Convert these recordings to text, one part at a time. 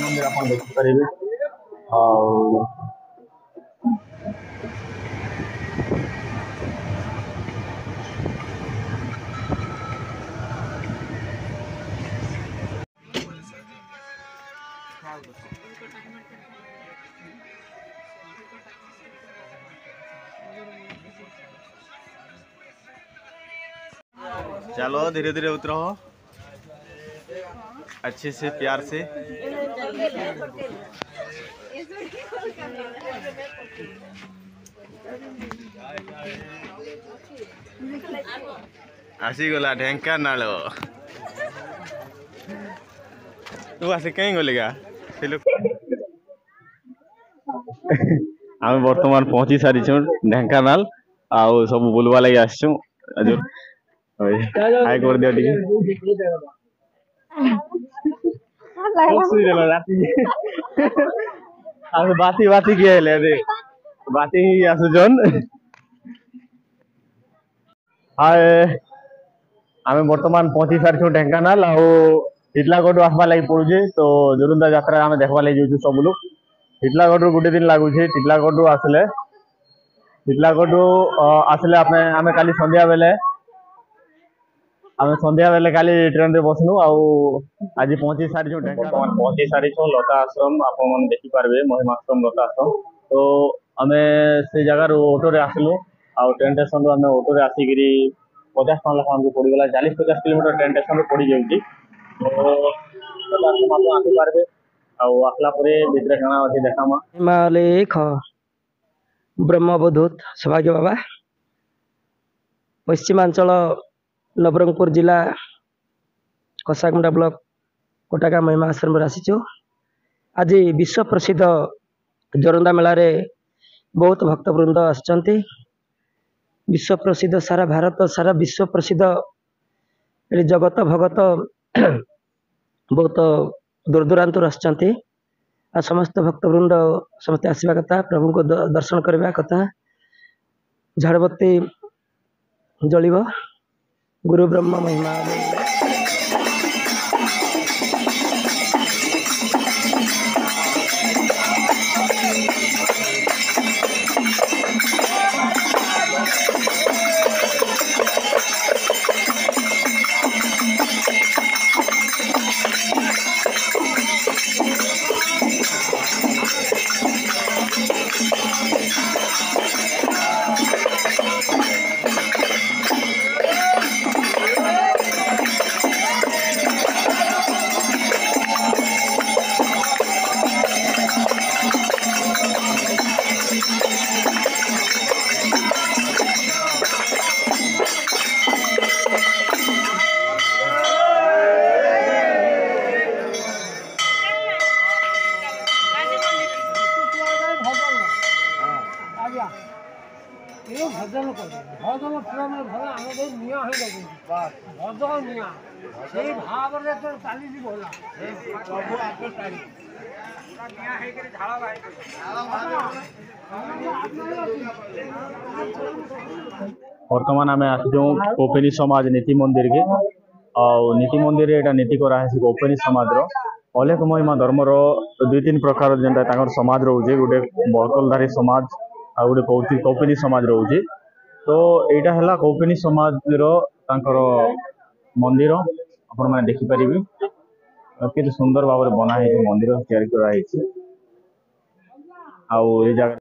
मंदिर आप देखिपारे आ चलो धीरे धीरे उतरो अच्छे से प्यार से। आसीगला ढेंकानाल तू आसी कहीं गलेगा आम बर्तमान पहुंची सारी ढेंकानाल आउ सब बुलवा लगे आसचु हाय कर दियो टिके बाती बाती किए रे बाती ही आसुजन हाय आम बर्तमान पहुंची सारी ढेंकानाल आउ हिटलागढ़ आसवा लगी पड़ुचे तो जोरुंदा यात्रा आम देखवा लगी जाऊँ सब लोग। हिटलागढ़ गोटे दिन लगुचे हिटलागढ़ आसले आम काली संध्या बेले काली ट्रेन रे बसनु आज पहुंची सारी ढेंकानाल पहुंची सारी लता आश्रम आप देखी पारे महिमाश्रम लता आश्रम तो आम से जगार ऑटो रे आसलु ट्रेन स्टेशन आम ऑटो रे आसिक 50 टका लखा आमको पड़गला 40-50 किलोमीटर ट्रेन स्टेशन रे पड़ जाऊँगी तो आसी पारे आसला भितर काना अच्छे देखामा हिमालेख ब्रह्मबधूत सौभाग्य बाबा पश्चिमांचल नवरंगपुर जिला कसागुंडा ब्लॉक कोटाका महिमा आश्रम आसीचु। आज विश्व प्रसिद्ध जोरंदा मेला रे बहुत भक्तवृंद आसचंती विश्व प्रसिद्ध सारा भारत सारा विश्व प्रसिद्ध जगत भगत बहुत दूर दूरांत आसचंती आ समस्त भक्तवृंद समस्त आसवा कथा प्रभु को दर्शन करवा कथा झाड़बत्ती जलिब गुरु ब्रह्मा महिमा भजन भजन पूरा मैं भला आम निया भजन निया से भाव रे तो चली बोला प्रभु आके तारी पूरा निया हे के झाड़ा भाई वर्तमान आम आसू कोपेनी समाज नीति मंदिर के नीति मंदिर एटा नीति करा कोपेनी समाज रो अलेख महिमा धर्मर 2-3 प्रकार जेनता समाज रोचे गोटे बड़कलधारी समाज आ गोटे कौपिनी समाज रोचे तो यहाँ है कौपिनी समाज मंदिर आपण मैंने देखिपारे के सुंदर भाव में बनाई मंदिर तैयारी कराई जगह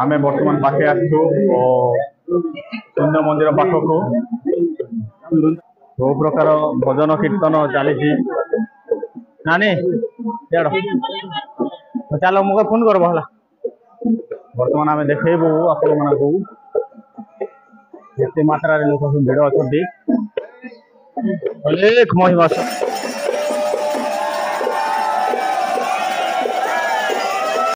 आमे बर्तमान पाखे आसु सुंदर मंदिर पाखक बहु प्रकार भजन कीर्तन चली नानी यार चलो मुझे फोन कर बर्तमान आम देखू आपण मानक मात्रा लोक भिड़ अच्छा अनेक महिमा